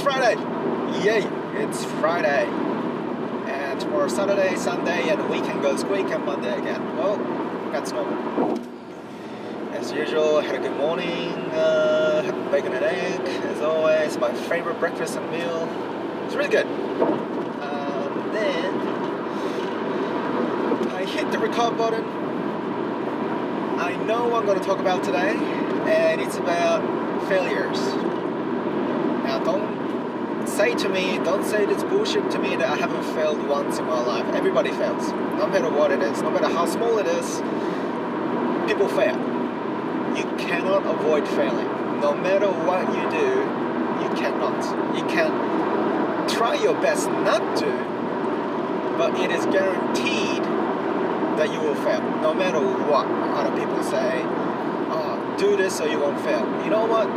It's Friday! Yay! It's Friday. And tomorrow's Saturday, Sunday, and the weekend goes quick, and Monday again. Well, that's normal. As usual, I had a good morning, had bacon and egg, as always, my favorite breakfast and meal. It's really good. Then I hit the record button. I know what I'm going to talk about today, and it's about failures. Now, don't say this bullshit to me that I haven't failed once in my life. Everybody fails, no matter what it is, no matter how small it is. People fail. You cannot avoid failing. No matter what you do, you cannot. You can try your best not to, but it is guaranteed that you will fail. No matter what other people say, oh, do this so you won't fail. You know what?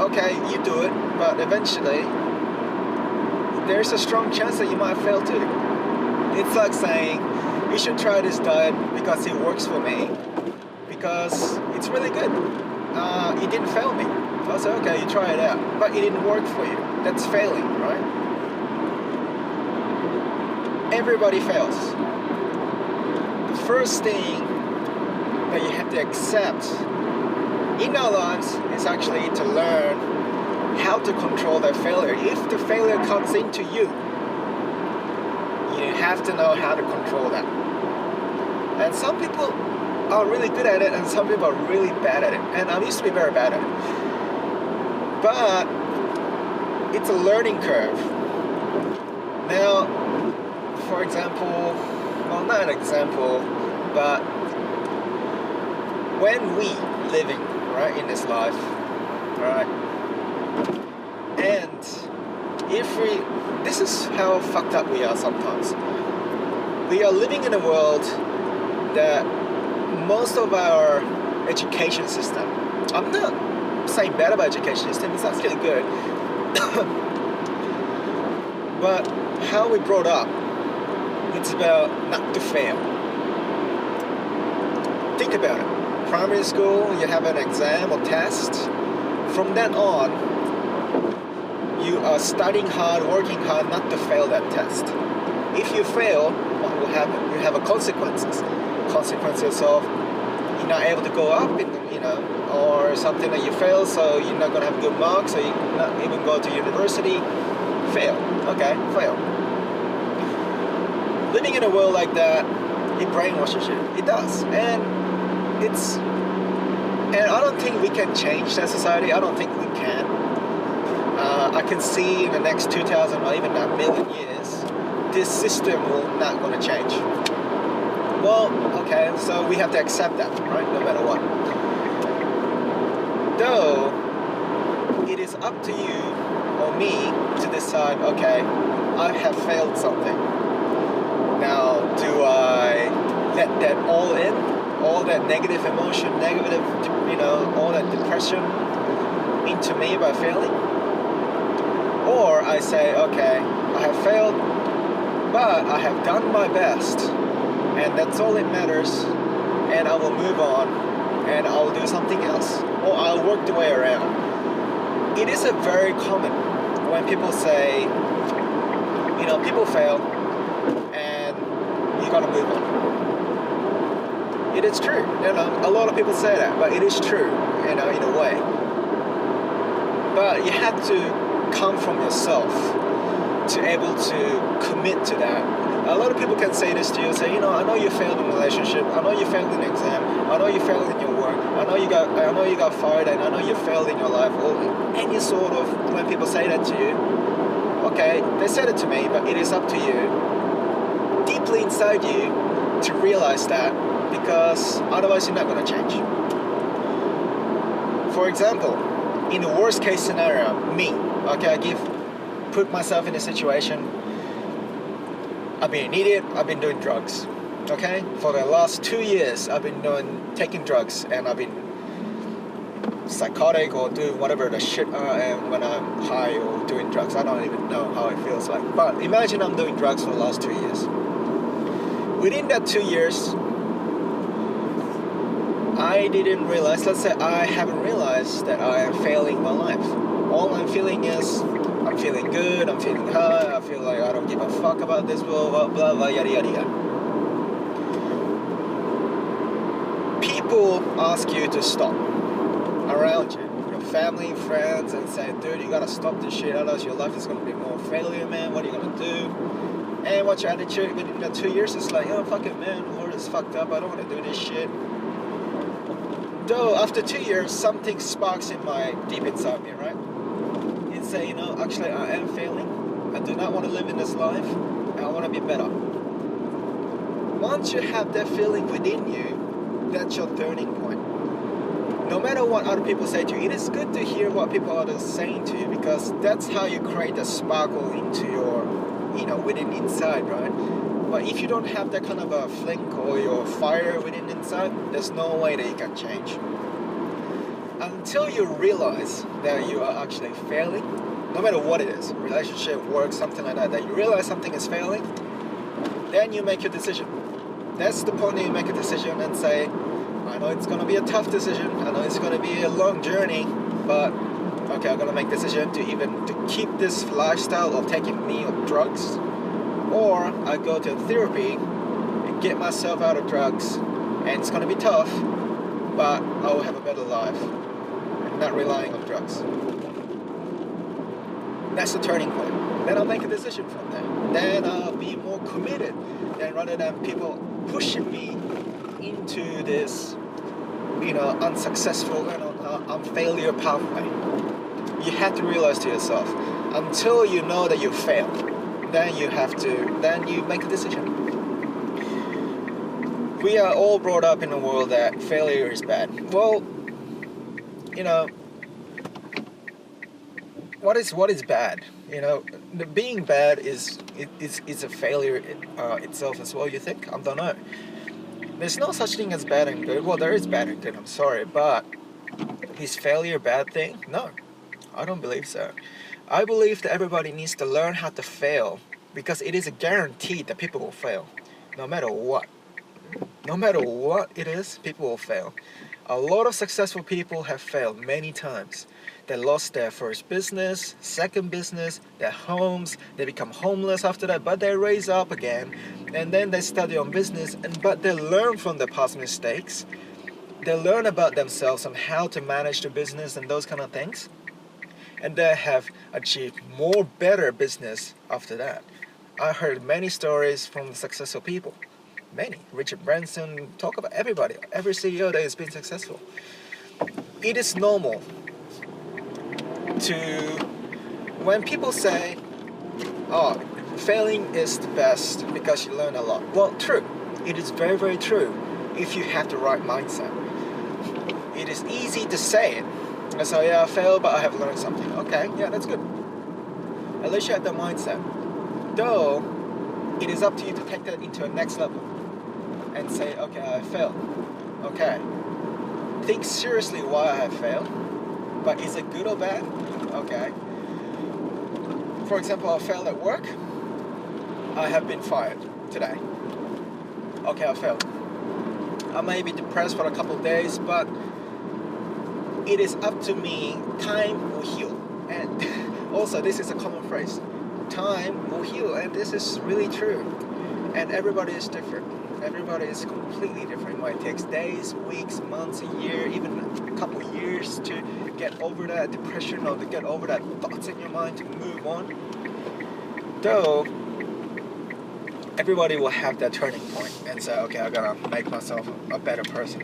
Okay, you do it, but eventually, there's a strong chance that you might fail too. It's like saying, you should try this diet because it works for me, because it's really good. It didn't fail me. I said, okay, you try it out, but it didn't work for you. That's failing, right? Everybody fails. The first thing that you have to accept in our lives is actually to learn how to control that failure. If the failure comes into you, you have to know how to control that. And some people are really good at it, and some people are really bad at it. And I used to be very bad at it. But it's a learning curve. Now, for example, well, not an example, but when we living right in this life, right, and this is how fucked up we are sometimes. We are living in a world that most of our education system, I'm not saying bad about education system, it's actually good, but how we brought up, it's about not to fail. Think about it. Primary school, you have an exam or test. From then on, you are studying hard, working hard not to fail that test. If you fail, what will happen? You have consequences. Consequences of you're not able to go up, or something that you fail, so you're not going to have good marks, so you're not even go to university. Fail. Okay, fail. Living in a world like that, it brainwashes you. It does. And I don't think we can change that society. I don't think we can. I can see in the next 2,000 or even a million years, this system will not going to change. Well, okay, so we have to accept that, right? No matter what. Though, it is up to you or me to decide, okay, I have failed something. Now, do I let that all in? All that negative emotion, all that depression into me by failing? Or I say, okay, I have failed, but I have done my best, and that's all that matters, and I will move on, and I will do something else, or I'll work the way around. It is a very common when people say, people fail, and you gotta move on. It is true. A lot of people say that, but it is true, in a way. But you have to come from yourself to able to commit to that. A lot of people can say this to you, say, I know you failed in a relationship, I know you failed in an exam, I know you failed in your work, I know you got fired, and I know you failed in your life, or any sort of, when people say that to you, okay, they said it to me, but it is up to you, deeply inside you, to realize that, because otherwise you're not going to change. For example, in the worst case scenario, me, okay, put myself in a situation, I've been an idiot, I've been doing drugs, okay? For the last 2 years, I've been taking drugs, and I've been psychotic or doing whatever the shit I am when I'm high or doing drugs. I don't even know how it feels like. But imagine I'm doing drugs for the last 2 years. Within that 2 years, I didn't realize, let's say I haven't realized that I am failing my life. All I'm feeling is I'm I'm feeling good, I'm feeling high, I feel like I don't give a fuck about this, blah, blah, blah, yada, yada, yada. People ask you to stop around you, your family, friends, and say, dude, you gotta stop this shit, otherwise your life is gonna be more failure, man, what are you gonna do? And what's your attitude within the 2 years? It's like, oh, fuck it, man, the world is fucked up, I don't wanna do this shit. Though, after 2 years, something sparks in my deep inside me, right? It say, actually, I am failing, I do not want to live in this life, and I want to be better. Once you have that feeling within you, that's your turning point. No matter what other people say to you, it is good to hear what people are saying to you, because that's how you create a sparkle into your, within inside, right? But if you don't have that kind of a flink or your fire within inside, there's no way that you can change. Until you realize that you are actually failing, no matter what it is, relationship, work, something like that, that you realize something is failing, then you make your decision. That's the point that you make a decision and say, I know it's going to be a tough decision, I know it's going to be a long journey, but okay, I'm going to make a decision to keep this lifestyle of taking me of drugs, or I go to therapy and get myself out of drugs, and it's going to be tough, but I will have a better life and not relying on drugs. That's the turning point. Then I'll make a decision from there. Then I'll be more committed, than rather than people pushing me into this, unsuccessful and failure pathway. You have to realize to yourself, until you know that you failed, then you make a decision. We are all brought up in a world that failure is bad. Well, what is bad? Being bad is a failure itself as well, you think? I don't know. There's no such thing as bad and good. Well, there is bad and good, I'm sorry, but is failure a bad thing? No, I don't believe so. I believe that everybody needs to learn how to fail, because it is a guarantee that people will fail, no matter what. No matter what it is, people will fail. A lot of successful people have failed many times. They lost their first business, second business, their homes, they become homeless after that, but they raise up again, and then they start their own business, but they learn from their past mistakes. They learn about themselves and how to manage the business and those kind of things. And they have achieved more better business after that. I heard many stories from successful people. Many. Richard Branson, talk about everybody. Every CEO that has been successful. It is normal when people say, oh, failing is the best because you learn a lot. Well, true. It is very, very true if you have the right mindset. It is easy to say it. And so, yeah, I failed, but I have learned something. Okay, yeah, that's good. At least you have the mindset. Though, it is up to you to take that into a next level and say, okay, I failed. Okay. Think seriously why I have failed. But is it good or bad? Okay. For example, I failed at work. I have been fired today. Okay, I failed. I may be depressed for a couple of days, but it is up to me. Time will heal. And also, this is a common phrase. Time will heal, and this is really true. And everybody is different. Everybody is completely different. It might take days, weeks, months, a year, even a couple of years to get over that depression or to get over that thoughts in your mind to move on. Though, everybody will have that turning point and say, okay, I gotta make myself a better person.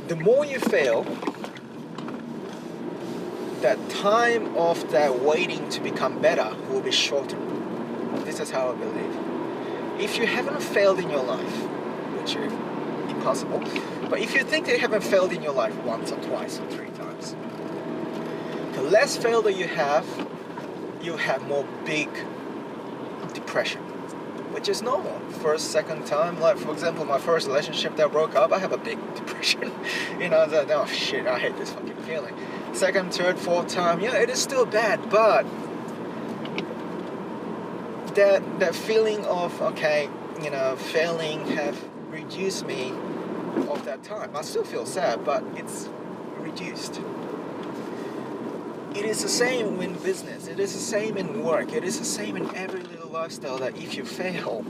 The more you fail, that time of that waiting to become better will be shorter. This is how I believe. If you haven't failed in your life, which is impossible, but if you think that you haven't failed in your life once or twice or 3 times, the less failure you have more big depression, which is normal. First, second time, like for example, my first relationship that broke up, I have a big depression. Oh shit, I hate this fucking feeling. Second, third, fourth time, yeah, it is still bad, but that feeling of, okay, failing have reduced me of that time. I still feel sad, but it's reduced. It is the same in business, it is the same in work, it is the same in every little lifestyle, that if you fail,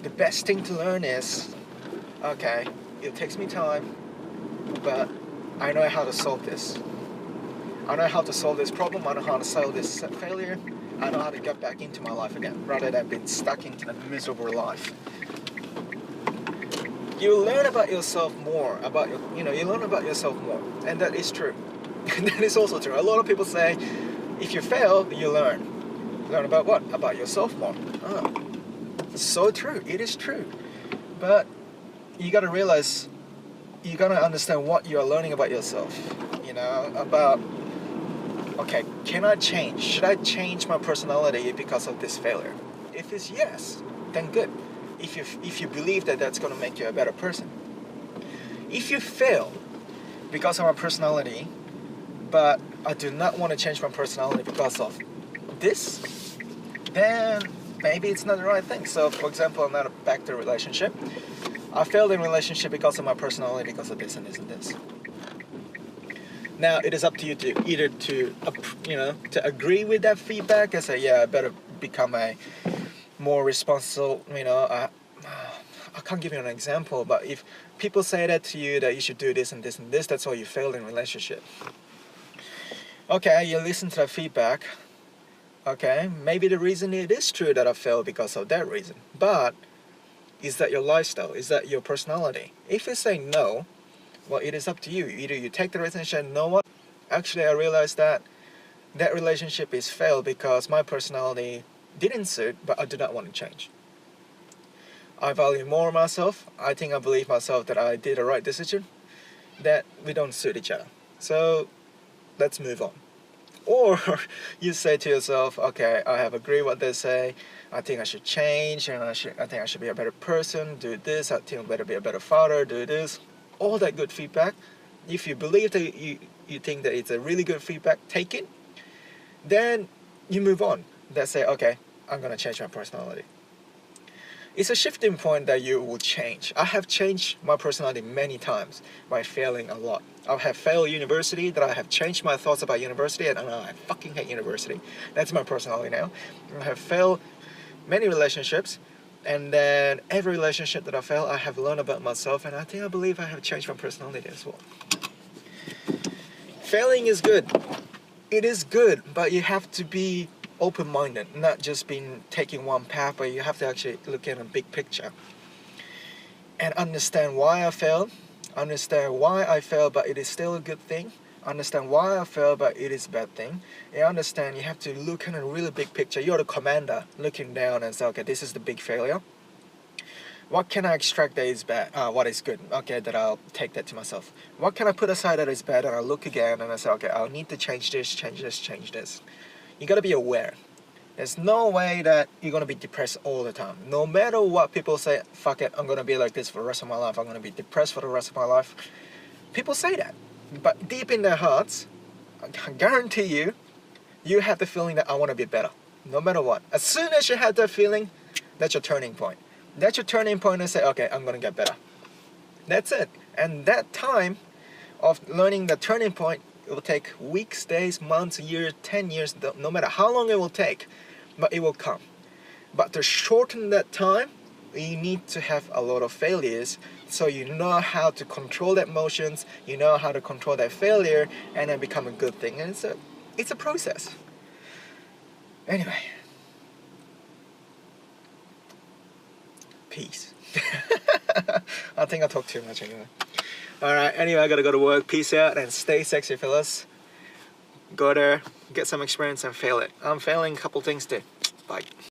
the best thing to learn is, okay, it takes me time, but I know how to solve this. I know how to solve this problem, I know how to solve this failure, I know how to get back into my life again, rather than being stuck into a miserable life. You learn about yourself more, you learn about yourself more, and that is true. That is also true. A lot of people say, if you fail, you learn. Learn about what? About yourself more. Oh, so true. It is true. But you gotta realize, you gotta understand what you're learning about yourself. About, okay, can I change? Should I change my personality because of this failure? If it's yes, then good. If you believe that that's gonna make you a better person. If you fail because of my personality, but I do not want to change my personality because of this, then maybe it's not the right thing. So, for example, I'm not back to a relationship. I failed in a relationship because of my personality, because of this and this and this. Now, it is up to you to either to agree with that feedback and say, yeah, I better become a more responsible, I can't give you an example, but if people say that to you, that you should do this and this and this, that's why you failed in a relationship. Okay, you listen to that feedback. Okay, maybe the reason it is true that I failed because of that reason. But is that your lifestyle? Is that your personality? If you say no, well, it is up to you. Either you take the relationship and know what? Actually, I realized that relationship is failed because my personality didn't suit, but I do not want to change. I value more myself. I believe myself that I did the right decision, that we don't suit each other. So let's move on. Or you say to yourself, okay, I have agreed what they say, I think I should change, and I think I should be a better person, do this, I think I better be a better father, do this. All that good feedback. If you believe that you think that it's a really good feedback, take it. Then you move on. Then say, okay, I'm gonna change my personality. It's a shifting point that you will change. I have changed my personality many times by failing a lot. I have failed university, that I have changed my thoughts about university, and I fucking hate university. That's my personality now. I have failed many relationships, and then every relationship that I failed, I have learned about myself, and I believe I have changed my personality as well. Failing is good. It is good, but you have to be open-minded, not just taking one path, but you have to actually look at a big picture and understand why I failed, understand why I failed, but it is still a good thing, understand why I failed, but it is a bad thing. You understand, you have to look at a really big picture. You're the commander looking down and say, okay, this is the big failure. What can I extract that is bad? What is good? Okay, that I'll take that to myself. What can I put aside that is bad? And I'll look again and I say, okay, I'll need to change this, change this, change this. You gotta be aware. There's no way that you're gonna be depressed all the time. No matter what people say, fuck it, I'm gonna be like this for the rest of my life. I'm gonna be depressed for the rest of my life. People say that. But deep in their hearts, I guarantee you, you have the feeling that I wanna be better. No matter what. As soon as you have that feeling, that's your turning point. That's your turning point and say, okay, I'm gonna get better. That's it. And that time of learning the turning point, it will take weeks, days, months, years, 10 years, no matter how long it will take, but it will come. But to shorten that time, you need to have a lot of failures, so you know how to control that emotions, you know how to control that failure, and then become a good thing. And it's a process. Anyway. Peace. I think I talked too much anyway. Alright, anyway, I gotta go to work. Peace out and stay sexy, fellas. Go there, get some experience and fail it. I'm failing a couple things too. Bye.